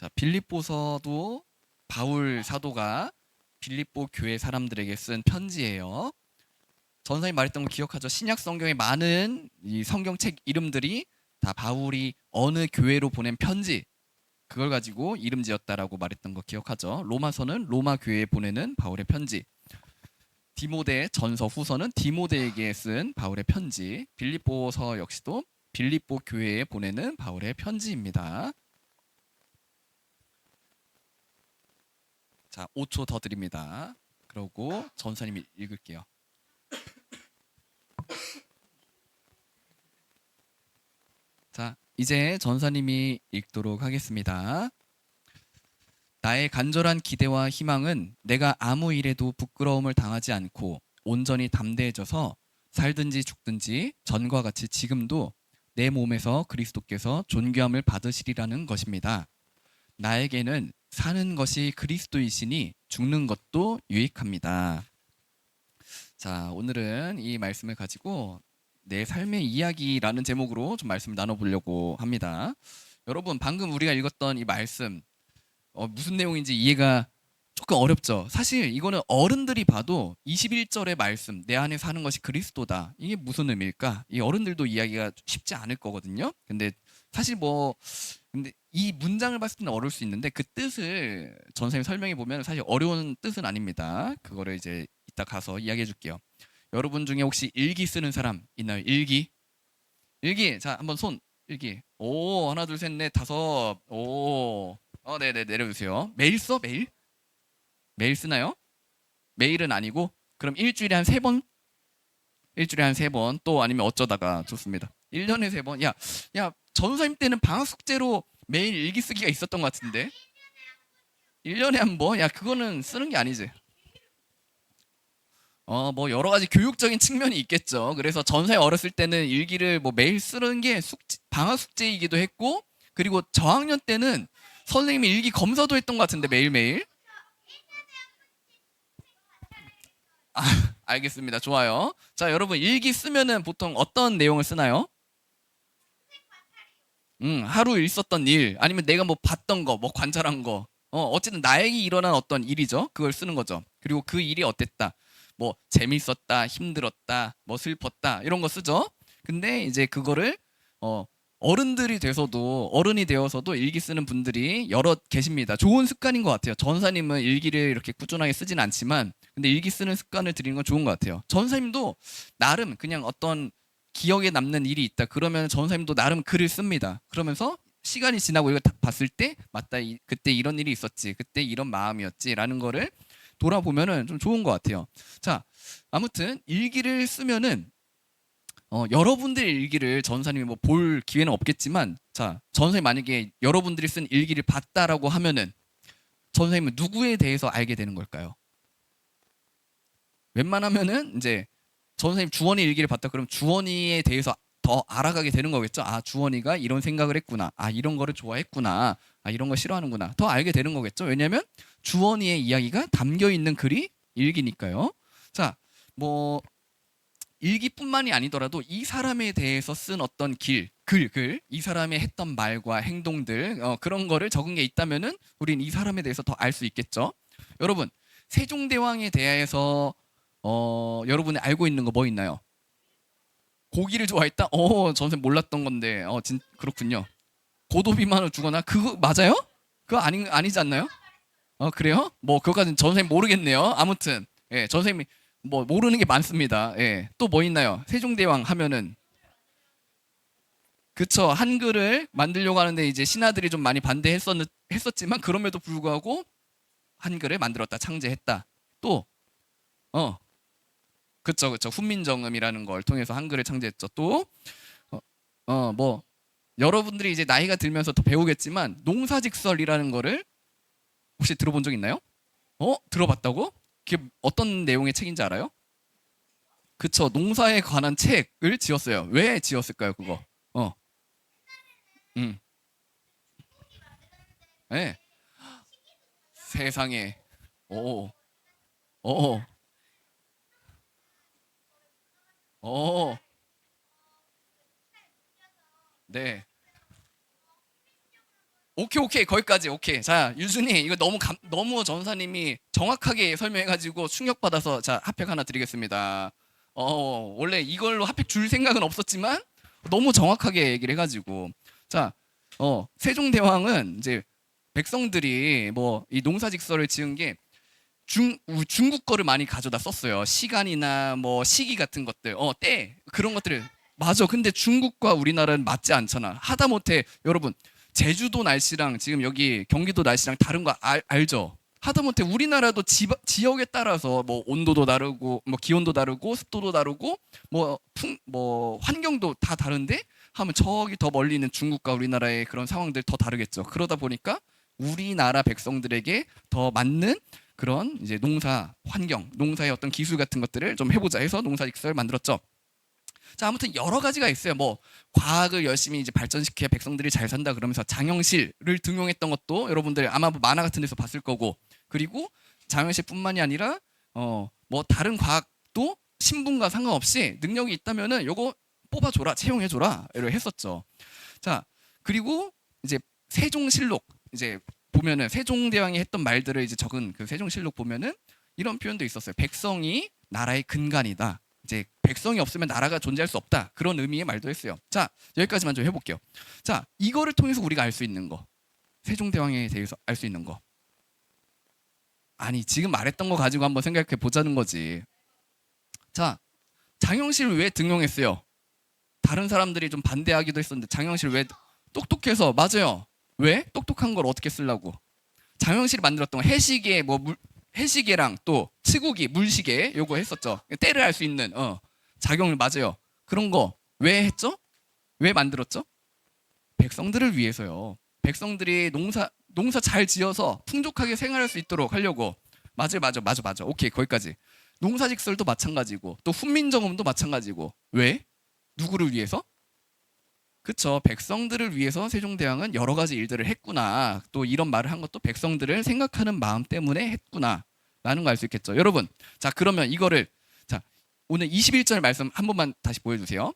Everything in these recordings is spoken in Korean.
자, 빌립보서도 바울 사도가 빌립보 교회 사람들에게 쓴 편지예요. 전사님 말했던 거 기억하죠? 신약 성경의 많은 이 성경책 이름들이 다 바울이 어느 교회로 보낸 편지, 그걸 가지고 이름 지었다라고 말했던 거 기억하죠? 로마서는 로마 교회에 보내는 바울의 편지, 디모데 전서 후서는 디모데에게 쓴 바울의 편지, 빌립보서 역시도 빌립보 교회에 보내는 바울의 편지입니다. 자, 5초 더 드립니다. 그러고 전사님이 읽을게요. 자, 이제 전사님이 읽도록 하겠습니다. 나의 간절한 기대와 희망은 내가 아무 일에도 부끄러움을 당하지 않고 온전히 담대해져서 살든지 죽든지 전과 같이 지금도 내 몸에서 그리스도께서 존귀함을 받으시리라는 것입니다. 나에게는 사는 것이 그리스도이시니 죽는 것도 유익합니다. 자, 오늘은 이 말씀을 가지고 내 삶의 이야기라는 제목으로 좀 말씀을 나눠보려고 합니다. 여러분, 방금 우리가 읽었던 이 말씀, 무슨 내용인지 이해가 조금 어렵죠. 사실 이거는 어른들이 봐도 21절의 말씀, 내 안에 사는 것이 그리스도다, 이게 무슨 의미일까? 이 어른들도 이야기가 쉽지 않을 거거든요. 근데 사실 근데 이 문장을 봤을 때는 어려울 수 있는데 그 뜻을 전생에 설명해 보면 사실 어려운 뜻은 아닙니다. 그거를 이제 이따 가서 이야기해 줄게요. 여러분 중에 혹시 일기 쓰는 사람 있나요? 일기? 일기. 자, 한번 손. 일기. 오, 하나, 둘, 셋, 넷, 다섯. 오. 네네, 내려주세요. 매일 써? 매일? 매일 쓰나요? 매일은 아니고? 그럼 일주일에 한 3번? 일주일에 한 3번. 또 아니면 어쩌다가 좋습니다. 1년에 3번. 야, 전사님 때는 방학 숙제로 매일 일기 쓰기가 있었던 것 같은데. 1년에 한 번? 야, 그거는 쓰는 게 아니지. 뭐 여러 가지 교육적인 측면이 있겠죠. 그래서 전사에 어렸을 때는 일기를 뭐 매일 쓰는 게 방학 숙제이기도 했고, 그리고 저학년 때는 선생님이 일기 검사도 했던 것 같은데 매일매일. 아, 알겠습니다. 좋아요. 자, 여러분 일기 쓰면은 보통 어떤 내용을 쓰나요? 하루 있었던 일, 아니면 내가 뭐 봤던 거, 뭐 관찰한 거, 어쨌든 나에게 일어난 어떤 일이죠. 그걸 쓰는 거죠. 그리고 그 일이 어땠다, 뭐 재밌었다, 힘들었다, 뭐 슬펐다, 이런 거 쓰죠. 근데 이제 그거를 어, 어른들이 돼서도, 어른이 되어서도 일기 쓰는 분들이 여러 계십니다. 좋은 습관인 것 같아요. 전사님은 일기를 이렇게 꾸준하게 쓰진 않지만, 근데 일기 쓰는 습관을 들이는 건 좋은 것 같아요. 전사님도 나름 그냥 어떤 기억에 남는 일이 있다 그러면 전사님도 나름 글을 씁니다. 그러면서 시간이 지나고 이거 딱 봤을 때 맞다, 그때 이런 일이 있었지, 그때 이런 마음이었지라는 거를 돌아보면은 좀 좋은 것 같아요. 자, 아무튼 일기를 쓰면은 여러분들의 일기를 전사님이 뭐 볼 기회는 없겠지만, 자, 전사님 만약에 여러분들이 쓴 일기를 봤다라고 하면은 전사님은 누구에 대해서 알게 되는 걸까요? 웬만하면은 이제 전선생님 주원이 일기를 봤다 그러면 주원이에 대해서 더 알아가게 되는 거겠죠. 아, 주원이가 이런 생각을 했구나. 아, 이런 거를 좋아했구나. 아, 이런 거 싫어하는구나. 더 알게 되는 거겠죠. 왜냐하면 주원이의 이야기가 담겨 있는 글이 일기니까요. 자, 뭐 일기뿐만이 아니더라도 이 사람에 대해서 쓴 어떤 이 사람의 했던 말과 행동들, 그런 거를 적은 게 있다면은 우린 이 사람에 대해서 더 알 수 있겠죠. 여러분, 세종대왕에 대해서 여러분이 알고 있는 거 뭐 있나요? 고기를 좋아했다? 전생 몰랐던 건데, 그렇군요. 고도비만을 주거나, 그거 맞아요? 그거 아니지 않나요? 그래요? 뭐 그거까지는 전생 모르겠네요. 아무튼, 예, 전생이 뭐 모르는 게 많습니다. 예, 또 뭐 있나요? 세종대왕 하면은, 그쵸, 한글을 만들려고 하는데 이제 신하들이 좀 많이 했었지만 그럼에도 불구하고 한글을 만들었다, 창제했다. 또, 어, 그쵸. 훈민정음이라는 걸 통해서 한글을 창제했죠. 또, 어, 뭐, 여러분들이 이제 나이가 들면서 더 배우겠지만, 농사직설이라는 거를 혹시 들어본 적 있나요? 들어봤다고? 그게 어떤 내용의 책인지 알아요? 그쵸. 농사에 관한 책을 지었어요. 왜 지었을까요, 그거? 어, 음, 네. 세상에. 오, 오, 오, 네. 오케이 거기까지 오케이. 자 유준이 이거 너무 전사님이 정확하게 설명해가지고 충격받아서 자 핫팩 하나 드리겠습니다. 원래 이걸로 핫팩 줄 생각은 없었지만 너무 정확하게 얘기를 해가지고 자 세종대왕은 이제 백성들이 뭐 이 농사직설을 지은 게 중국 거를 많이 가져다 썼어요. 시간이나 뭐 시기 같은 것들, 때 그런 것들을 맞아. 근데 중국과 우리나라는 맞지 않잖아. 하다못해 여러분 제주도 날씨랑 지금 여기 경기도 날씨랑 다른 거 알죠? 하다못해 우리나라도 지역에 따라서 뭐 온도도 다르고 뭐 기온도 다르고 습도도 다르고 뭐 환경도 다 다른데 하면 저기 더 멀리 있는 중국과 우리나라의 그런 상황들 더 다르겠죠. 그러다 보니까 우리나라 백성들에게 더 맞는 그런 이제 농사 환경, 농사의 어떤 기술 같은 것들을 좀 해보자 해서 농사직설을 만들었죠. 자, 아무튼 여러 가지가 있어요. 뭐 과학을 열심히 이제 발전시켜야 백성들이 잘 산다 그러면서 장영실을 등용했던 것도 여러분들 아마 뭐 만화 같은 데서 봤을 거고, 그리고 장영실뿐만이 아니라 뭐 다른 과학도 신분과 상관없이 능력이 있다면은 요거 뽑아줘라, 채용해줘라 이렇게 했었죠. 자, 그리고 이제 세종실록 이제 보면은 세종대왕이 했던 말들을 이제 적은 그 세종실록 보면은 이런 표현도 있었어요. 백성이 나라의 근간이다. 이제 백성이 없으면 나라가 존재할 수 없다. 그런 의미의 말도 했어요. 자, 여기까지만 좀 해볼게요. 자, 이거를 통해서 우리가 알 수 있는 거, 세종대왕에 대해서 알 수 있는 거. 아니 지금 말했던 거 가지고 한번 생각해 보자는 거지. 자, 장영실을 왜 등용했어요? 다른 사람들이 좀 반대하기도 했었는데 장영실 왜 똑똑해서 맞아요. 왜? 똑똑한 걸 어떻게 쓰려고? 장영실이 만들었던 거 해시계 해시계랑 또 치구기 물시계 요거 했었죠. 때를 알 수 있는 작용을 맞아요. 그런 거 왜 했죠? 왜 만들었죠? 백성들을 위해서요. 백성들이 농사 잘 지어서 풍족하게 생활할 수 있도록 하려고. 맞아. 오케이 거기까지. 농사직설도 마찬가지고 또 훈민정음도 마찬가지고. 왜? 누구를 위해서? 그쵸. 백성들을 위해서 세종대왕은 여러 가지 일들을 했구나. 또 이런 말을 한 것도 백성들을 생각하는 마음 때문에 했구나 라는 거 알 수 있겠죠. 여러분, 자 그러면 이거를 자 오늘 21절 말씀 한 번만 다시 보여주세요.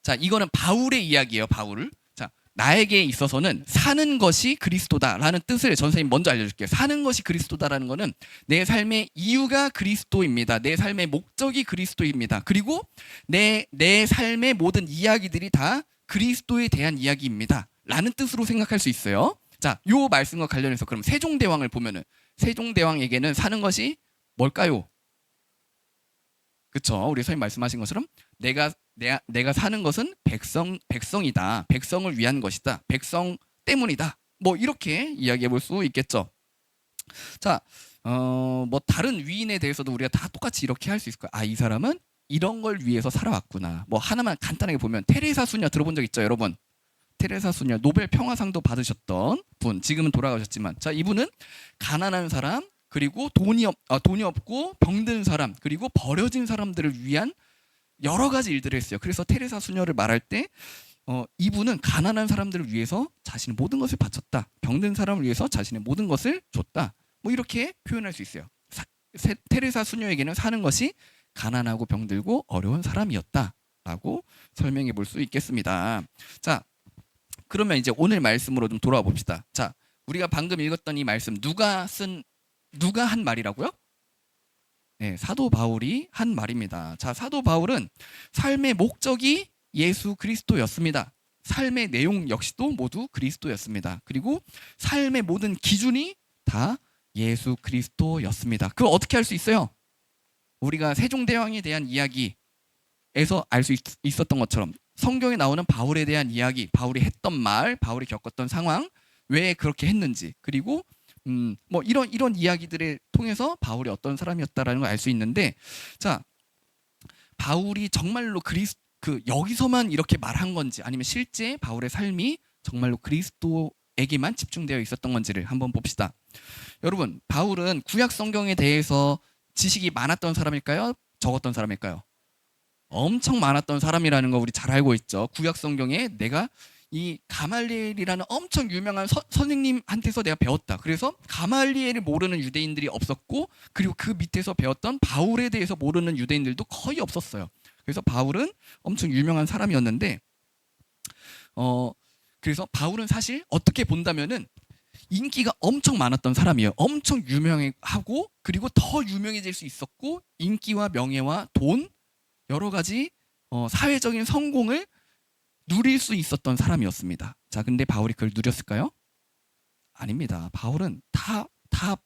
자, 이거는 바울의 이야기예요. 바울. 자, 나에게 있어서는 사는 것이 그리스도다라는 뜻을 전 선생님 먼저 알려줄게요. 사는 것이 그리스도다라는 거는 내 삶의 이유가 그리스도입니다. 내 삶의 목적이 그리스도입니다. 그리고 내 삶의 모든 이야기들이 다 그리스도에 대한 이야기입니다. 라는 뜻으로 생각할 수 있어요. 자, 요 말씀과 관련해서 그럼 세종대왕을 보면은 세종대왕에게는 사는 것이 뭘까요? 그쵸? 우리 선생님 말씀하신 것처럼 내가 사는 것은 백성이다. 백성을 위한 것이다. 백성 때문이다. 뭐 이렇게 이야기해 볼 수 있겠죠. 자, 뭐 다른 위인에 대해서도 우리가 다 똑같이 이렇게 할 수 있을 거야. 아, 이 사람은 이런 걸 위해서 살아왔구나. 뭐 하나만 간단하게 보면 테레사 수녀 들어본 적 있죠, 여러분? 테레사 수녀 노벨 평화상도 받으셨던 분, 지금은 돌아가셨지만, 자 이분은 가난한 사람, 그리고 돈이 없고 병든 사람, 그리고 버려진 사람들을 위한 여러 가지 일들을 했어요. 그래서 테레사 수녀를 말할 때 이분은 가난한 사람들을 위해서 자신의 모든 것을 바쳤다. 병든 사람을 위해서 자신의 모든 것을 줬다. 뭐 이렇게 표현할 수 있어요. 테레사 수녀에게는 사는 것이 가난하고 병들고 어려운 사람이었다라고 설명해 볼 수 있겠습니다. 자, 그러면 이제 오늘 말씀으로 좀 돌아와 봅시다. 자, 우리가 방금 읽었던 이 말씀 누가 한 말이라고요? 네, 사도 바울이 한 말입니다. 자, 사도 바울은 삶의 목적이 예수 그리스도였습니다. 삶의 내용 역시도 모두 그리스도였습니다. 그리고 삶의 모든 기준이 다 예수 그리스도였습니다. 그걸 어떻게 할 수 있어요? 우리가 세종대왕에 대한 이야기에서 알 수 있었던 것처럼 성경에 나오는 바울에 대한 이야기, 바울이 했던 말, 바울이 겪었던 상황, 왜 그렇게 했는지, 그리고 뭐 이런 이야기들을 통해서 바울이 어떤 사람이었다라는 걸 알 수 있는데, 자 바울이 정말로 여기서만 이렇게 말한 건지 아니면 실제 바울의 삶이 정말로 그리스도에게만 집중되어 있었던 건지를 한번 봅시다. 여러분, 바울은 구약 성경에 대해서 지식이 많았던 사람일까요? 적었던 사람일까요? 엄청 많았던 사람이라는 거 우리 잘 알고 있죠. 구약 성경에 내가 이 가말리엘이라는 엄청 유명한 선생님한테서 내가 배웠다. 그래서 가말리엘을 모르는 유대인들이 없었고, 그리고 그 밑에서 배웠던 바울에 대해서 모르는 유대인들도 거의 없었어요. 그래서 바울은 엄청 유명한 사람이었는데 그래서 바울은 사실 어떻게 본다면은 인기가 엄청 많았던 사람이에요. 엄청 유명하고 그리고 더 유명해질 수 있었고 인기와 명예와 돈 여러 가지 사회적인 성공을 누릴 수 있었던 사람이었습니다. 자, 근데 바울이 그걸 누렸을까요? 아닙니다. 바울은 다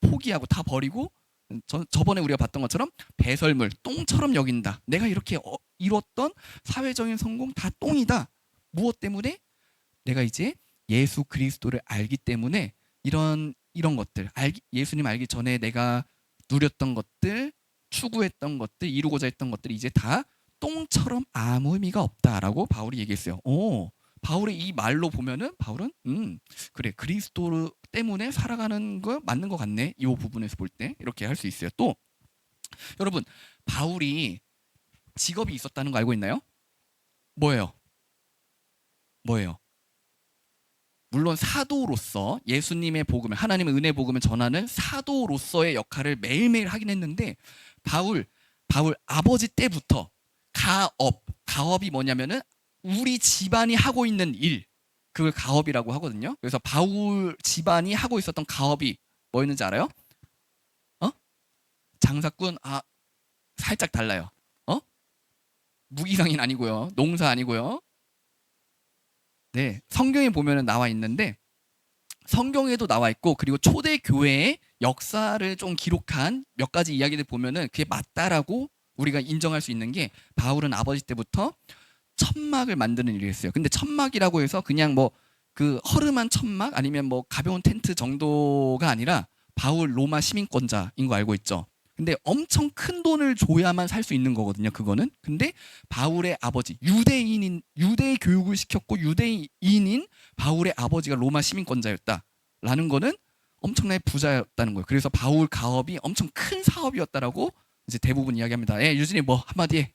포기하고 다 버리고 저번에 우리가 봤던 것처럼 배설물, 똥처럼 여긴다. 내가 이렇게 이뤘던 사회적인 성공 다 똥이다. 무엇 때문에? 내가 이제 예수 그리스도를 알기 때문에 이런 것들, 예수님 알기 전에 내가 누렸던 것들, 추구했던 것들, 이루고자 했던 것들이 이제 다 똥처럼 아무 의미가 없다라고 바울이 얘기했어요. 바울의 이 말로 보면은 바울은 그래 그리스도 때문에 살아가는 거 맞는 것 같네. 이 부분에서 볼 때 이렇게 할 수 있어요. 또 여러분 바울이 직업이 있었다는 거 알고 있나요? 뭐예요? 뭐예요? 물론 사도로서 예수님의 복음을 하나님의 은혜 복음을 전하는 사도로서의 역할을 매일매일 하긴 했는데 바울 아버지 때부터 가업이 뭐냐면은 우리 집안이 하고 있는 일 그걸 가업이라고 하거든요. 그래서 바울 집안이 하고 있었던 가업이 뭐였는지 알아요? 장사꾼 살짝 달라요. 무기상인 아니고요. 농사 아니고요. 네, 성경에 보면은 나와 있는데 성경에도 나와 있고 그리고 초대 교회의 역사를 좀 기록한 몇 가지 이야기들 보면은 그게 맞다라고 우리가 인정할 수 있는 게 바울은 아버지 때부터 천막을 만드는 일을 했어요. 근데 천막이라고 해서 그냥 뭐 그 허름한 천막 아니면 뭐 가벼운 텐트 정도가 아니라 바울 로마 시민권자인 거 알고 있죠. 근데 엄청 큰 돈을 줘야만 살 수 있는 거거든요. 그거는. 근데 바울의 아버지 유대 교육을 시켰고 유대인인 바울의 아버지가 로마 시민권자였다라는 거는 엄청나게 부자였다는 거예요. 그래서 바울 가업이 엄청 큰 사업이었다라고 이제 대부분 이야기합니다. 예, 유진이 뭐 한마디 해.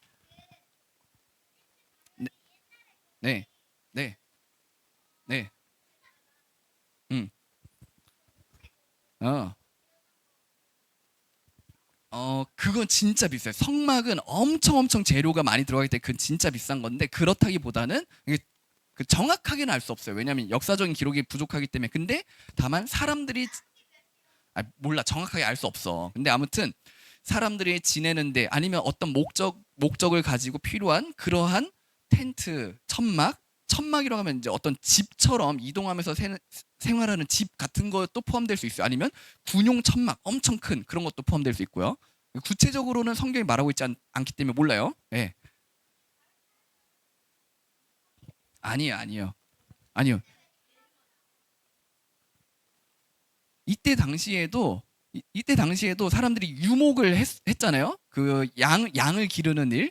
네, 네, 네, 음, 어, 그건 진짜 비싸요. 성막은 엄청 재료가 많이 들어가기 때문에 그건 진짜 비싼 건데 그렇다기보다는 이게 그 정확하게는 알 수 없어요. 왜냐하면 역사적인 기록이 부족하기 때문에. 근데 다만 사람들이 몰라 정확하게 알 수 없어. 근데 아무튼 사람들이 지내는데 아니면 어떤 목적을 가지고 필요한 그러한 텐트, 천막이라고 하면 이제 어떤 집처럼 이동하면서 생활하는 집 같은 것도 포함될 수 있어요. 아니면 군용 천막 엄청 큰 그런 것도 포함될 수 있고요. 구체적으로는 성경이 말하고 있지 않기 때문에 몰라요. 예. 아니에요. 아니요. 이때 당시에도 사람들이 유목을 했잖아요. 그 양을 기르는 일.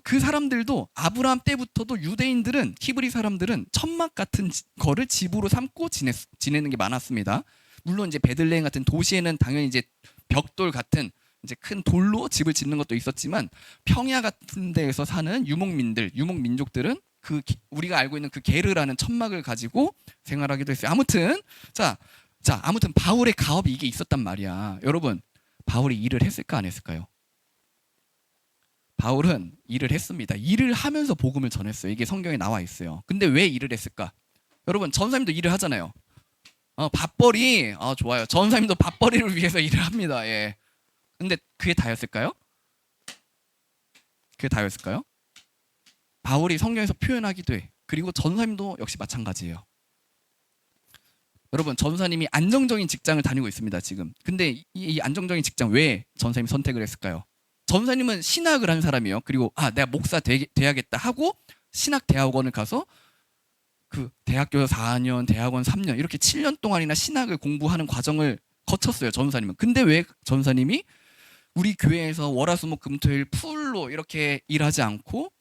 그 사람들도 아브라함 때부터도 유대인들은 히브리 사람들은 천막 같은 거를 집으로 삼고 지내는 게 많았습니다. 물론 이제 베들레헴 같은 도시에는 당연히 이제 벽돌 같은 이제 큰 돌로 집을 짓는 것도 있었지만 평야 같은 데에서 사는 유목민족들은 우리가 알고 있는 그 게르라는 천막을 가지고 생활하기도 했어요. 아무튼 바울의 가업이 이게 있었단 말이야. 여러분, 바울이 일을 했을까 안 했을까요? 바울은 일을 했습니다. 일을 하면서 복음을 전했어요. 이게 성경에 나와 있어요. 근데 왜 일을 했을까? 여러분, 전사님도 일을 하잖아요. 밥벌이, 좋아요. 전사님도 밥벌이를 위해서 일을 합니다. 예. 근데 그게 다였을까요? 그게 다였을까요? 바울이 성경에서 표현하기도 해. 그리고 전사님도 역시 마찬가지예요. 여러분 전사님이 안정적인 직장을 다니고 있습니다 지금. 근데 이 안정적인 직장 왜 전사님이 선택을 했을까요? 전사님은 신학을 한 사람이에요. 그리고 내가 목사 돼야겠다 하고 신학대학원을 가서 그 대학교 4년, 대학원 3년 이렇게 7년 동안이나 신학을 공부하는 과정을 거쳤어요 전사님은. 근데 왜 전사님이 우리 교회에서 월화수목금토일 풀로 이렇게 일하지 않고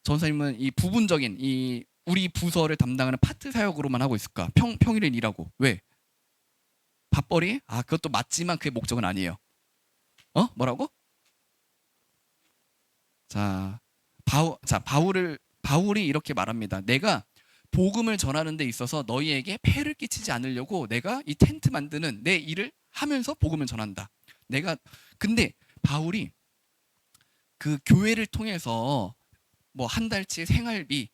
전사님은 이 부분적인 이 우리 부서를 담당하는 파트 사역으로만 하고 있을까? 평일엔 일하고. 왜? 밥벌이? 그것도 맞지만 그게 목적은 아니에요. 뭐라고? 바울이 이렇게 말합니다. 내가 복음을 전하는 데 있어서 너희에게 폐를 끼치지 않으려고 내가 이 텐트 만드는 내 일을 하면서 복음을 전한다. 근데 바울이 그 교회를 통해서 뭐 한 달치 생활비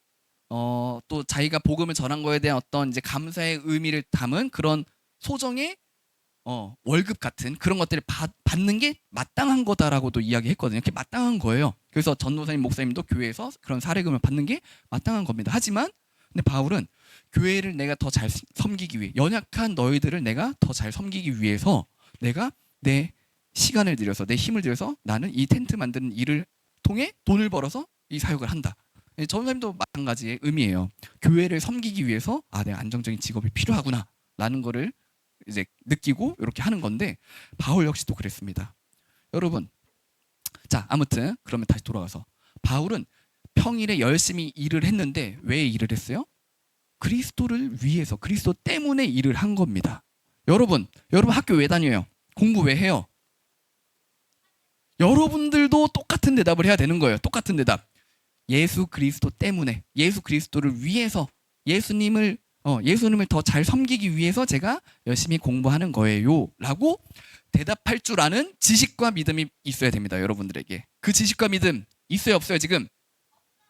또 자기가 복음을 전한 거에 대한 어떤 이제 감사의 의미를 담은 그런 소정의 월급 같은 그런 것들을 받는 게 마땅한 거다라고도 이야기했거든요. 그게 마땅한 거예요. 그래서 전도사님, 목사님도 교회에서 그런 사례금을 받는 게 마땅한 겁니다. 하지만 근데 바울은 교회를 내가 더 잘 섬기기 위해, 연약한 너희들을 내가 더 잘 섬기기 위해서 내가 내 시간을 들여서, 내 힘을 들여서 나는 이 텐트 만드는 일을 통해 돈을 벌어서 이 사역을 한다. 전도사님도 마찬가지의 의미예요. 교회를 섬기기 위해서 내가 안정적인 직업이 필요하구나 라는 거를 이제 느끼고 이렇게 하는 건데, 바울 역시도 그랬습니다. 여러분, 자, 아무튼 그러면 다시 돌아가서 바울은 평일에 열심히 일을 했는데 왜 일을 했어요? 그리스도를 위해서, 그리스도 때문에 일을 한 겁니다. 여러분 학교 왜 다녀요? 공부 왜 해요? 여러분들도 똑같은 대답을 해야 되는 거예요. 똑같은 대답. 예수 그리스도 때문에, 예수 그리스도를 위해서, 예수님을 더 잘 섬기기 위해서 제가 열심히 공부하는 거예요 라고 대답할 줄 아는 지식과 믿음이 있어야 됩니다. 여러분들에게. 그 지식과 믿음 있어요, 없어요? 지금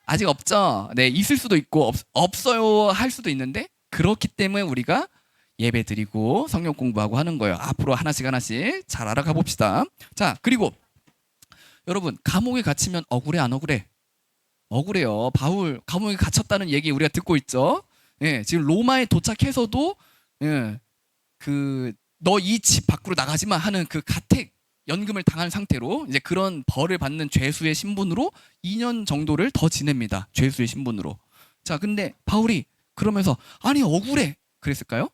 아직 없죠? 네, 있을 수도 있고 없어요 할 수도 있는데, 그렇기 때문에 우리가 예배 드리고 성경 공부하고 하는 거예요. 앞으로 하나씩 잘 알아가 봅시다. 자, 그리고 여러분, 감옥에 갇히면 억울해, 안 억울해? 억울해요. 바울 감옥에 갇혔다는 얘기 우리가 듣고 있죠. 예, 지금 로마에 도착해서도 너 이 집 밖으로 나가지 마 하는 그 가택 연금을 당한 상태로 이제 그런 벌을 받는 죄수의 신분으로 2년 정도를 더 지냅니다. 죄수의 신분으로. 자, 근데 바울이 그러면서 아니 억울해 그랬을까요?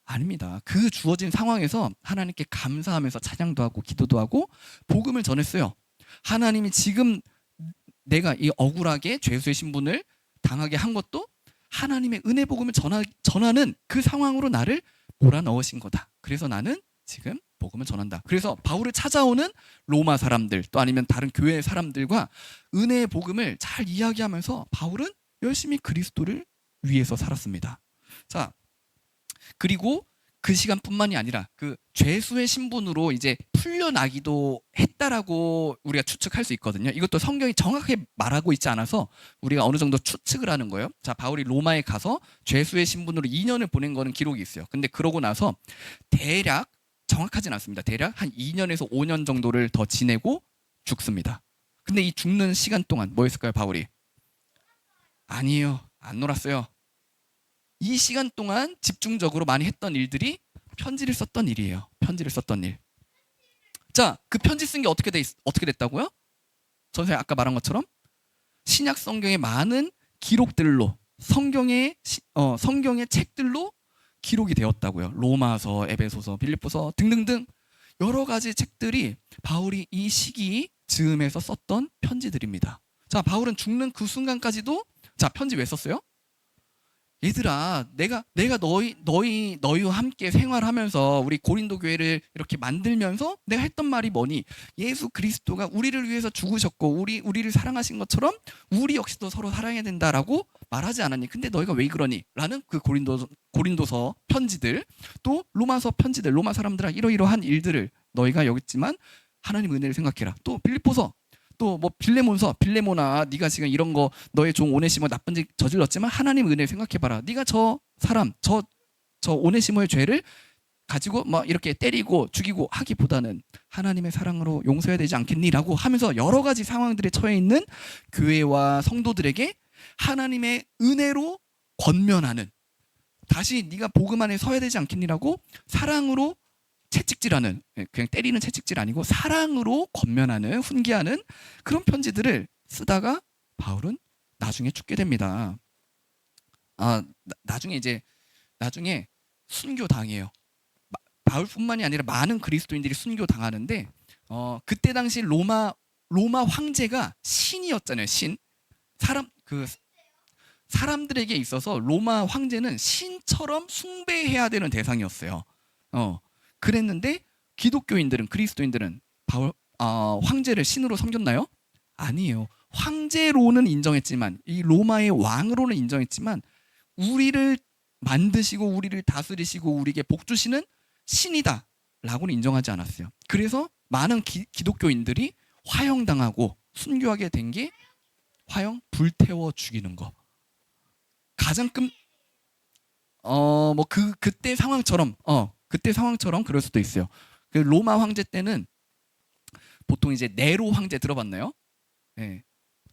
아닙니다. 그 주어진 상황에서 하나님께 감사하면서 찬양도 하고 기도도 하고 복음을 전했어요. 하나님이 지금 내가 이 억울하게 죄수의 신분을 당하게 한 것도 하나님의 은혜 복음을 전하는 그 상황으로 나를 몰아넣으신 거다. 그래서 나는 지금 복음을 전한다. 그래서 바울을 찾아오는 로마 사람들 또 아니면 다른 교회 사람들과 은혜의 복음을 잘 이야기하면서 바울은 열심히 그리스도를 위해서 살았습니다. 자, 그리고 그 시간뿐만이 아니라 그 죄수의 신분으로 이제 풀려나기도 했다라고 우리가 추측할 수 있거든요. 이것도 성경이 정확하게 말하고 있지 않아서 우리가 어느 정도 추측을 하는 거예요. 자, 바울이 로마에 가서 죄수의 신분으로 2년을 보낸 거는 기록이 있어요. 근데 그러고 나서 대략, 정확하진 않습니다. 대략 한 2년에서 5년 정도를 더 지내고 죽습니다. 근데 이 죽는 시간 동안 뭐 했을까요, 바울이? 아니에요. 안 놀았어요. 이 시간 동안 집중적으로 많이 했던 일들이 편지를 썼던 일이에요. 편지를 썼던 일. 자, 그 편지 쓴 게 어떻게 됐다고요? 선생님 아까 말한 것처럼 신약 성경의 많은 기록들로 성경의 책들로 기록이 되었다고요. 로마서, 에베소서, 빌립보서 등등등 여러 가지 책들이 바울이 이 시기 즈음에서 썼던 편지들입니다. 자, 바울은 죽는 그 순간까지도 자, 편지 왜 썼어요? 얘들아, 내가 너희와 함께 생활하면서 우리 고린도 교회를 이렇게 만들면서 내가 했던 말이 뭐니? 예수 그리스도가 우리를 위해서 죽으셨고 우리를 사랑하신 것처럼 우리 역시도 서로 사랑해야 된다라고 말하지 않았니? 근데 너희가 왜 그러니? 라는 그 고린도서 편지들, 또 로마서 편지들, 로마 사람들아 이러이러한 일들을 너희가 여겼지만 하나님 은혜를 생각해라. 또 빌립보서, 또 뭐 빌레모나 네가 지금 이런 거 너의 종 오네시모 나쁜 짓 저질렀지만 하나님 은혜를 생각해봐라. 네가 저 사람 저 오네시모의 죄를 가지고 막 이렇게 때리고 죽이고 하기보다는 하나님의 사랑으로 용서해야 되지 않겠니라고 하면서 여러 가지 상황들에 처해 있는 교회와 성도들에게 하나님의 은혜로 권면하는, 다시 네가 복음 안에 서야 되지 않겠니라고 사랑으로 채찍질하는, 그냥 때리는 채찍질 아니고 사랑으로 권면하는, 훈계하는 그런 편지들을 쓰다가 바울은 나중에 죽게 됩니다. 나중에 순교당해요. 바울뿐만이 아니라 많은 그리스도인들이 순교당하는데 그때 당시 로마 황제가 신이었잖아요. 신. 사람들에게 있어서 로마 황제는 신처럼 숭배해야 되는 대상이었어요. 그랬는데 기독교인들은, 그리스도인들은 황제를 신으로 섬겼나요? 아니에요. 황제로는 인정했지만, 이 로마의 왕으로는 인정했지만 우리를 만드시고 우리를 다스리시고 우리에게 복 주시는 신이다 라고는 인정하지 않았어요. 그래서 많은 기독교인들이 화형당하고 순교하게 된 게 화형 불태워 죽이는 거. 가장 뭐 그때 상황처럼 그럴 수도 있어요. 그 로마 황제 때는 보통 이제 네로 황제 들어봤나요? 네.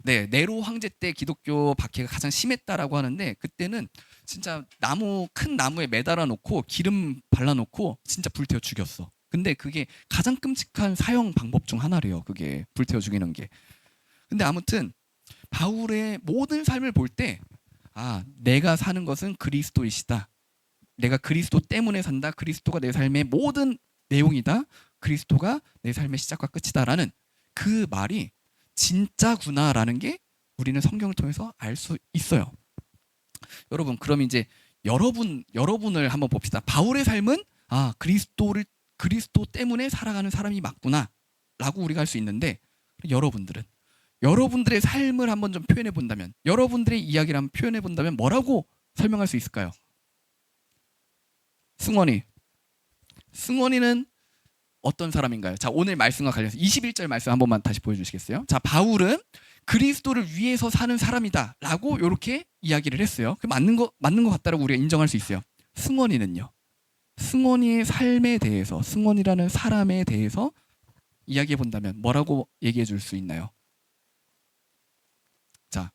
네, 네로 황제 때 기독교 박해가 가장 심했다라고 하는데, 그때는 진짜 큰 나무에 매달아 놓고 기름 발라 놓고 진짜 불태워 죽였어. 근데 그게 가장 끔찍한 사형 방법 중 하나래요. 그게 불태워 죽이는 게. 근데 아무튼 바울의 모든 삶을 볼 때, 내가 사는 것은 그리스도이시다. 내가 그리스도 때문에 산다. 그리스도가 내 삶의 모든 내용이다. 그리스도가 내 삶의 시작과 끝이다라는 그 말이 진짜구나라는 게 우리는 성경을 통해서 알 수 있어요. 여러분, 그럼 이제 여러분을 한번 봅시다. 바울의 삶은 그리스도 때문에 살아가는 사람이 맞구나라고 우리가 할 수 있는데, 여러분들의 삶을 한번 좀 표현해 본다면, 여러분들의 이야기를 한번 표현해 본다면 뭐라고 설명할 수 있을까요? 승원이는 어떤 사람인가요? 자, 오늘 말씀과 관련해서 21절 말씀 한 번만 다시 보여주시겠어요? 자, 바울은 그리스도를 위해서 사는 사람이다 라고 이렇게 이야기를 했어요. 그 맞는 것 같다라고 우리가 인정할 수 있어요. 승원이는요, 승원이의 삶에 대해서, 승원이라는 사람에 대해서 이야기해 본다면 뭐라고 얘기해 줄 수 있나요? 자,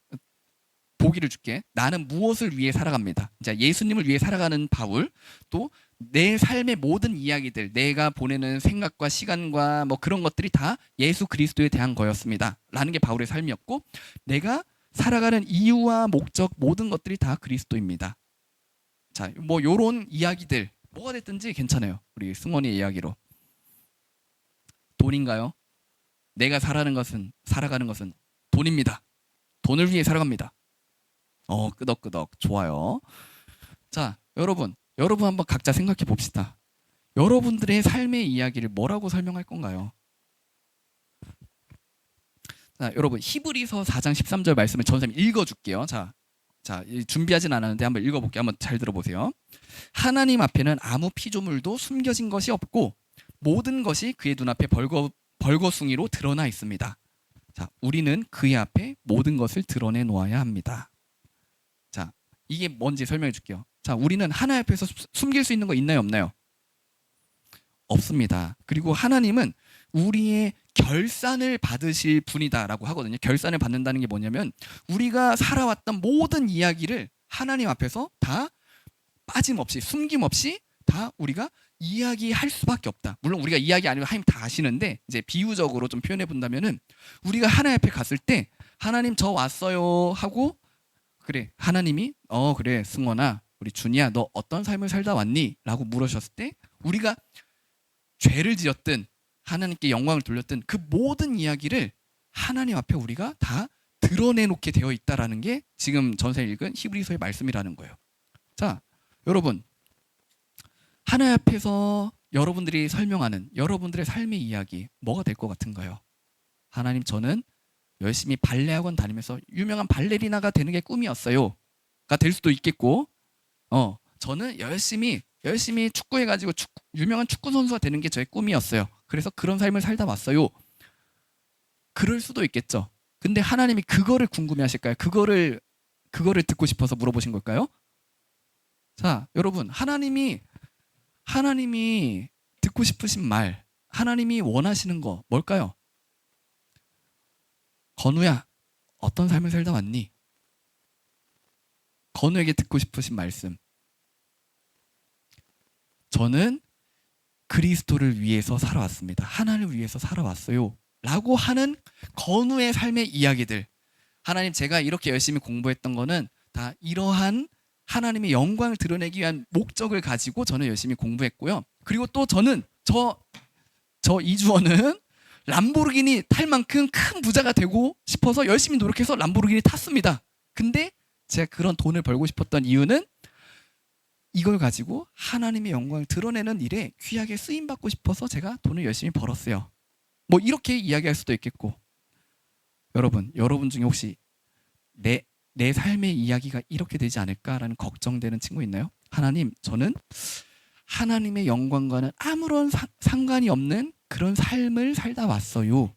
보기를 줄게. 나는 무엇을 위해 살아갑니다. 자, 예수님을 위해 살아가는 바울, 또 내 삶의 모든 이야기들, 내가 보내는 생각과 시간과 뭐 그런 것들이 다 예수 그리스도에 대한 거였습니다 라는 게 바울의 삶이었고, 내가 살아가는 이유와 목적, 모든 것들이 다 그리스도입니다. 자, 뭐 요런 이야기들 뭐가 됐든지 괜찮아요. 우리 승원이의 이야기로. 돈인가요? 내가 살아가는 것은 돈입니다. 돈을 위해 살아갑니다. 끄덕끄덕. 좋아요. 자, 여러분 한번 각자 생각해 봅시다. 여러분들의 삶의 이야기를 뭐라고 설명할 건가요? 자, 여러분, 히브리서 4장 13절 말씀을 전사님 읽어줄게요. 자, 준비하진 않았는데 한번 읽어볼게요. 한번 잘 들어보세요. 하나님 앞에는 아무 피조물도 숨겨진 것이 없고 모든 것이 그의 눈앞에 벌거숭이로 드러나 있습니다. 자, 우리는 그의 앞에 모든 것을 드러내 놓아야 합니다. 자, 이게 뭔지 설명해 줄게요. 자, 우리는 하나님 앞에서 숨길 수 있는 거 있나요, 없나요? 없습니다. 그리고 하나님은 우리의 결산을 받으실 분이다라고 하거든요. 결산을 받는다는 게 뭐냐면, 우리가 살아왔던 모든 이야기를 하나님 앞에서 다 빠짐없이, 숨김없이 다 우리가 이야기할 수밖에 없다. 물론 우리가 이야기 아니면 하나님 다 아시는데, 이제 비유적으로 좀 표현해 본다면은, 우리가 하나님 앞에 갔을 때 하나님 저 왔어요 하고, 그래, 하나님이 그래 승원아, 우리 준이야, 너 어떤 삶을 살다 왔니? 라고 물으셨을 때, 우리가 죄를 지었든 하나님께 영광을 돌렸든 그 모든 이야기를 하나님 앞에 우리가 다 드러내놓게 되어 있다라는 게 지금 전서에 읽은 히브리서의 말씀이라는 거예요. 자, 여러분, 하나님 앞에서 여러분들이 설명하는 여러분들의 삶의 이야기 뭐가 될 것 같은가요? 하나님, 저는 열심히 발레학원 다니면서 유명한 발레리나가 되는 게 꿈이었어요 가 될 수도 있겠고, 저는 열심히 축구해가지고 유명한 축구 선수가 되는 게 저의 꿈이었어요. 그래서 그런 삶을 살다 왔어요. 그럴 수도 있겠죠. 근데 하나님이 그거를 궁금해하실까요? 그거를 듣고 싶어서 물어보신 걸까요? 자, 여러분, 하나님이 듣고 싶으신 말, 하나님이 원하시는 거 뭘까요? 건우야, 어떤 삶을 살다 왔니? 건우에게 듣고 싶으신 말씀. 저는 그리스도를 위해서 살아왔습니다. 하나님을 위해서 살아왔어요 라고 하는 건우의 삶의 이야기들. 하나님, 제가 이렇게 열심히 공부했던 거는 다 이러한 하나님의 영광을 드러내기 위한 목적을 가지고 저는 열심히 공부했고요. 그리고 또 저는 저 이주원은 람보르기니 탈 만큼 큰 부자가 되고 싶어서 열심히 노력해서 람보르기니 탔습니다. 근데 제가 그런 돈을 벌고 싶었던 이유는 이걸 가지고 하나님의 영광을 드러내는 일에 귀하게 쓰임받고 싶어서 제가 돈을 열심히 벌었어요. 뭐 이렇게 이야기할 수도 있겠고, 여러분 중에 혹시 내 삶의 이야기가 이렇게 되지 않을까라는 걱정되는 친구 있나요? 하나님, 저는 하나님의 영광과는 아무런 상관이 없는 그런 삶을 살다 왔어요.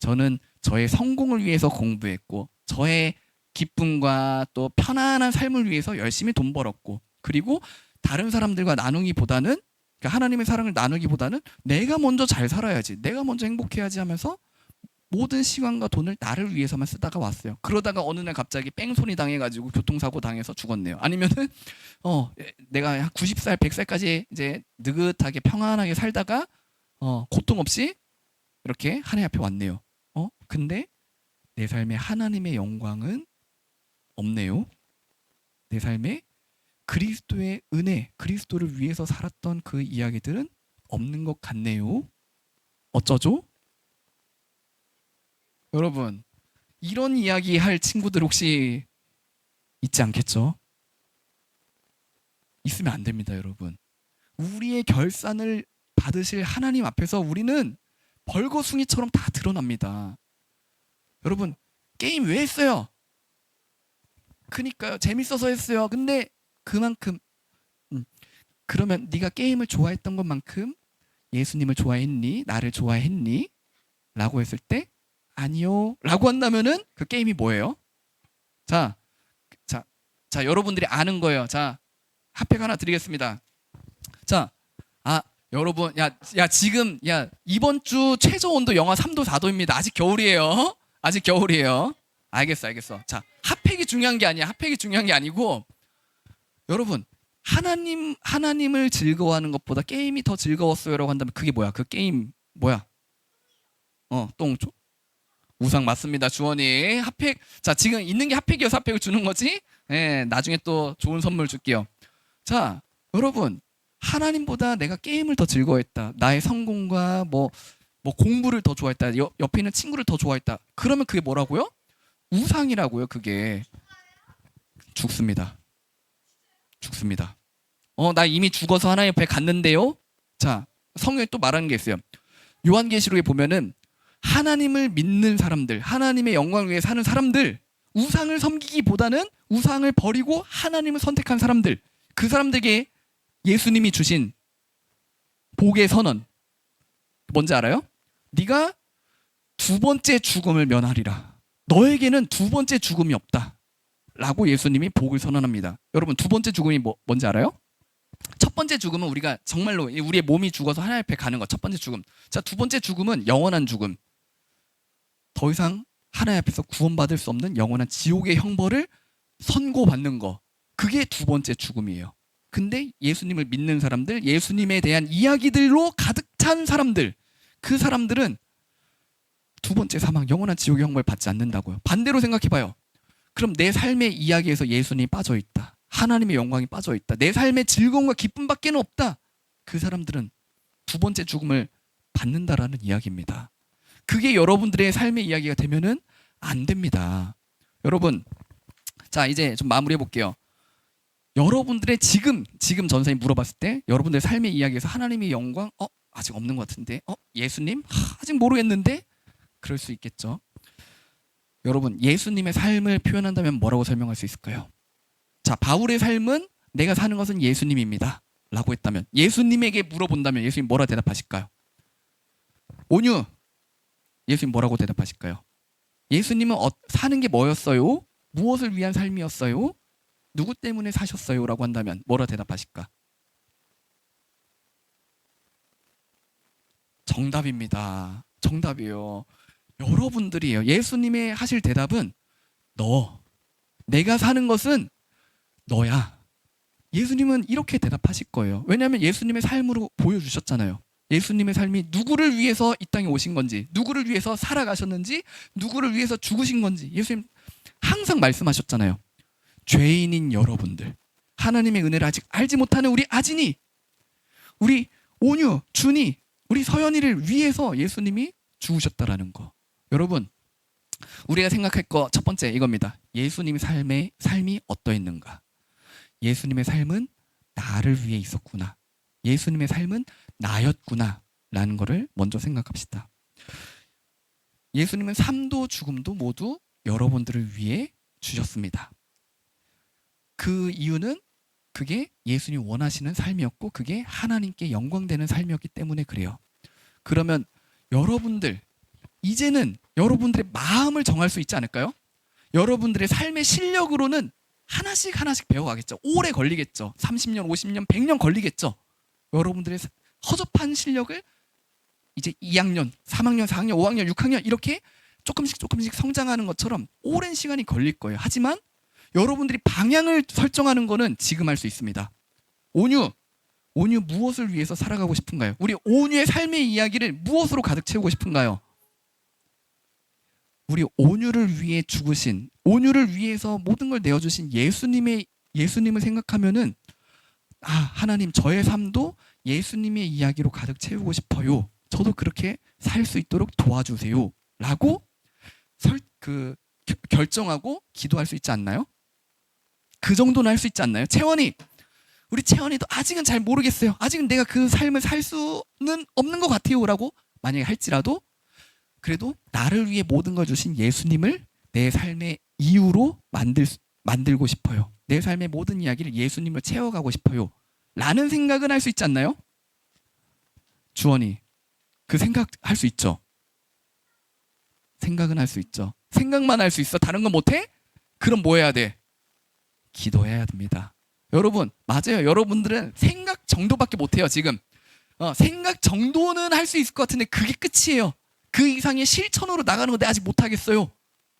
저는 저의 성공을 위해서 공부했고, 저의 기쁨과 또 편안한 삶을 위해서 열심히 돈 벌었고, 그리고 다른 사람들과 나누기보다는, 그러니까 하나님의 사랑을 나누기보다는 내가 먼저 잘 살아야지, 내가 먼저 행복해야지 하면서 모든 시간과 돈을 나를 위해서만 쓰다가 왔어요. 그러다가 어느 날 갑자기 뺑소니 당해가지고 교통사고 당해서 죽었네요. 아니면은 내가 90살, 100살까지 이제 느긋하게 평안하게 살다가 고통 없이 이렇게 하나님 앞에 왔네요. 근데 내 삶에 하나님의 영광은 없네요. 내 삶에 그리스도의 은혜, 그리스도를 위해서 살았던 그 이야기들은 없는 것 같네요. 어쩌죠? 여러분, 이런 이야기 할 친구들 혹시 있지 않겠죠? 있으면 안 됩니다, 여러분. 우리의 결산을 받으실 하나님 앞에서 우리는 벌거숭이처럼 다 드러납니다. 여러분, 게임 왜 했어요? 그니까요, 재밌어서 했어요. 근데 그만큼 그러면 네가 게임을 좋아했던 것만큼 예수님을 좋아했니? 나를 좋아했니? 라고 했을 때 아니요 라고 한다면은 그 게임이 뭐예요? 자, 여러분들이 아는 거예요. 자, 핫팩 하나 드리겠습니다. 자, 여러분, 지금, 이번 주 최저 온도 영하 3도, 4도입니다. 아직 겨울이에요. 아직 겨울이에요. 알겠어. 자, 핫팩이 중요한 게 아니야. 핫팩이 중요한 게 아니고, 여러분, 하나님을 즐거워하는 것보다 게임이 더 즐거웠어요라고 한다면 그게 뭐야? 그 게임 뭐야? 똥 우상 맞습니다. 주원이 핫팩. 자, 지금 있는 게 핫팩이어서 핫팩을 주는 거지. 나중에 또 좋은 선물 줄게요. 자, 여러분, 하나님보다 내가 게임을 더 즐거워했다. 나의 성공과 뭐 공부를 더 좋아했다. 옆에 있는 친구를 더 좋아했다. 그러면 그게 뭐라고요? 우상이라고요. 그게 죽습니다. 나 이미 죽어서 하나님 옆에 갔는데요. 자, 성경에 또 말하는 게 있어요. 요한계시록에 보면은 하나님을 믿는 사람들, 하나님의 영광을 위해 사는 사람들, 우상을 섬기기보다는 우상을 버리고 하나님을 선택한 사람들, 그 사람들에게 예수님이 주신 복의 선언 뭔지 알아요? 네가 두 번째 죽음을 면하리라. 너에게는 두 번째 죽음이 없다 라고 예수님이 복을 선언합니다. 여러분, 두 번째 죽음이 뭔지 알아요? 첫 번째 죽음은 우리가 정말로 우리의 몸이 죽어서 하나님 앞에 가는 것, 첫 번째 죽음. 자, 두 번째 죽음은 영원한 죽음. 더 이상 하나님 앞에서 구원받을 수 없는 영원한 지옥의 형벌을 선고받는 거, 그게 두 번째 죽음이에요. 근데 예수님을 믿는 사람들, 예수님에 대한 이야기들로 가득 찬 사람들, 그 사람들은 두 번째 사망, 영원한 지옥의 형벌 받지 않는다고요. 반대로 생각해봐요. 그럼 내 삶의 이야기에서 예수님이 빠져있다, 하나님의 영광이 빠져있다, 내 삶의 즐거움과 기쁨밖에 없다, 그 사람들은 두 번째 죽음을 받는다라는 이야기입니다. 그게 여러분들의 삶의 이야기가 되면은 안 됩니다. 여러분, 자, 이제 좀 마무리해 볼게요. 여러분들의 지금 전사님 물어봤을 때 여러분들의 삶의 이야기에서 하나님의 영광 아직 없는 것 같은데, 예수님 아직 모르겠는데, 그럴 수 있겠죠. 여러분, 예수님의 삶을 표현한다면 뭐라고 설명할 수 있을까요? 자, 바울의 삶은 내가 사는 것은 예수님입니다 라고 했다면, 예수님에게 물어본다면 예수님 뭐라 대답하실까요? 온유, 예수님 뭐라고 대답하실까요? 예수님은 사는 게 뭐였어요? 무엇을 위한 삶이었어요? 누구 때문에 사셨어요? 라고 한다면 뭐라 대답하실까? 정답입니다. 정답이에요. 여러분들이에요. 예수님의 하실 대답은 내가 사는 것은 너야. 예수님은 이렇게 대답하실 거예요. 왜냐하면 예수님의 삶으로 보여주셨잖아요. 예수님의 삶이 누구를 위해서 이 땅에 오신 건지, 누구를 위해서 살아가셨는지, 누구를 위해서 죽으신 건지 예수님 항상 말씀하셨잖아요. 죄인인 여러분들, 하나님의 은혜를 아직 알지 못하는 우리 아진이, 우리 온유, 준이, 우리 서연이를 위해서 예수님이 죽으셨다라는 거. 여러분, 우리가 생각할 거 첫 번째 이겁니다. 예수님의 삶이 어떠했는가? 예수님의 삶은 나를 위해 있었구나. 예수님의 삶은 나였구나 라는 거를 먼저 생각합시다. 예수님은 삶도 죽음도 모두 여러분들을 위해 주셨습니다. 그 이유는 그게 예수님이 원하시는 삶이었고, 그게 하나님께 영광되는 삶이었기 때문에 그래요. 그러면 여러분들, 이제는 여러분들의 마음을 정할 수 있지 않을까요? 여러분들의 삶의 실력으로는 하나씩 하나씩 배워가겠죠. 오래 걸리겠죠. 30년, 50년, 100년 걸리겠죠. 여러분들의 허접한 실력을 이제 2학년, 3학년, 4학년, 5학년, 6학년 이렇게 조금씩 조금씩 성장하는 것처럼 오랜 시간이 걸릴 거예요. 하지만 여러분들이 방향을 설정하는 거는 지금 할 수 있습니다. 온유 무엇을 위해서 살아가고 싶은가요? 우리 온유의 삶의 이야기를 무엇으로 가득 채우고 싶은가요? 우리 온유를 위해 죽으신, 온유를 위해서 모든 걸 내어주신 예수님을 생각하면은 하나님 저의 삶도 예수님의 이야기로 가득 채우고 싶어요. 저도 그렇게 살 수 있도록 도와주세요. 라고 결정하고 기도할 수 있지 않나요? 그 정도는 할 수 있지 않나요? 우리 채원이도 아직은 잘 모르겠어요. 아직은 내가 그 삶을 살 수는 없는 것 같아요. 라고 만약에 할지라도 그래도 나를 위해 모든 걸 주신 예수님을 내 삶의 이유로 만들고 싶어요. 내 삶의 모든 이야기를 예수님을 채워가고 싶어요. 라는 생각은 할 수 있지 않나요? 주원이 그 생각할 수 있죠. 생각은 할 수 있죠. 생각만 할 수 있어? 다른 건 못해? 그럼 뭐 해야 돼? 기도해야 됩니다. 여러분 맞아요. 여러분들은 생각 정도밖에 못해요. 지금 생각 정도는 할 수 있을 것 같은데 그게 끝이에요. 그 이상의 실천으로 나가는 거 내가 아직 못하겠어요.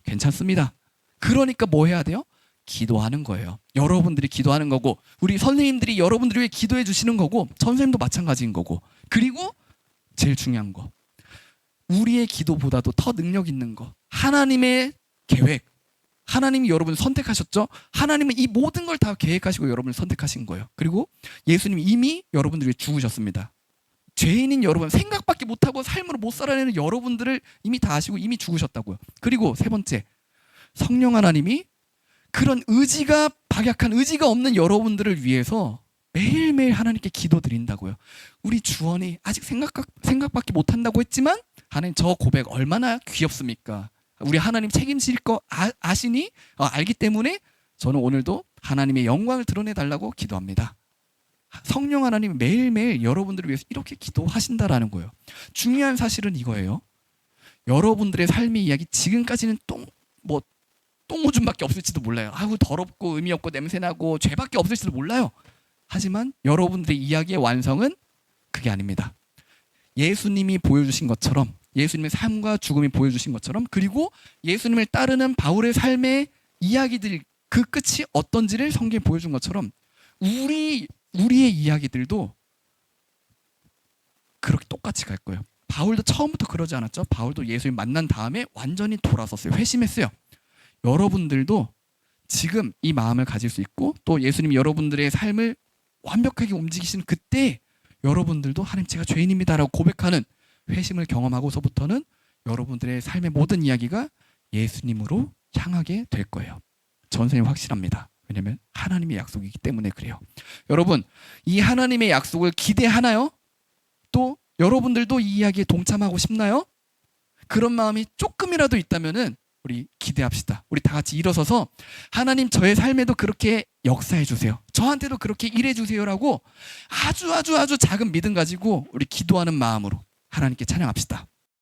괜찮습니다. 그러니까 뭐 해야 돼요? 기도하는 거예요. 여러분들이 기도하는 거고 우리 선생님들이 여러분들을 위해 기도해 주시는 거고 선생님도 마찬가지인 거고 그리고 제일 중요한 거 우리의 기도보다도 더 능력 있는 거 하나님의 계획 하나님이 여러분을 선택하셨죠? 하나님은 이 모든 걸 다 계획하시고 여러분을 선택하신 거예요. 그리고 예수님이 이미 여러분들을 위해 죽으셨습니다. 죄인인 여러분 생각밖에 못하고 삶으로 못 살아내는 여러분들을 이미 다 아시고 이미 죽으셨다고요. 그리고 세 번째 성령 하나님이 그런 의지가 박약한 의지가 없는 여러분들을 위해서 매일매일 하나님께 기도드린다고요. 우리 주원이 아직 생각밖에 못한다고 했지만 하나님 저 고백 얼마나 귀엽습니까? 우리 하나님 책임질 거 아시니? 알기 때문에 저는 오늘도 하나님의 영광을 드러내달라고 기도합니다. 성령 하나님이 매일매일 여러분들을 위해서 이렇게 기도하신다라는 거예요. 중요한 사실은 이거예요. 여러분들의 삶의 이야기 지금까지는 똥오줌밖에 없을지도 몰라요. 더럽고 의미 없고 냄새나고 죄밖에 없을지도 몰라요. 하지만 여러분들의 이야기의 완성은 그게 아닙니다. 예수님이 보여주신 것처럼 예수님의 삶과 죽음이 보여주신 것처럼 그리고 예수님을 따르는 바울의 삶의 이야기들 그 끝이 어떤지를 성경에 보여준 것처럼 우리의 이야기들도 그렇게 똑같이 갈 거예요. 바울도 처음부터 그러지 않았죠. 바울도 예수님 만난 다음에 완전히 돌아섰어요. 회심했어요. 여러분들도 지금 이 마음을 가질 수 있고 또 예수님이 여러분들의 삶을 완벽하게 움직이시는 그때 여러분들도 하나님 제가 죄인입니다라고 고백하는 회심을 경험하고서부터는 여러분들의 삶의 모든 이야기가 예수님으로 향하게 될 거예요. 선생님 확실합니다. 왜냐하면 하나님의 약속이기 때문에 그래요. 여러분 이 하나님의 약속을 기대하나요? 또 여러분들도 이 이야기에 동참하고 싶나요? 그런 마음이 조금이라도 있다면은 우리 기대합시다. 우리 다 같이 일어서서 하나님 저의 삶에도 그렇게 역사해 주세요. 저한테도 그렇게 일해 주세요라고 아주 작은 믿음 가지고 우리 기도하는 마음으로 하나님께 찬양합시다.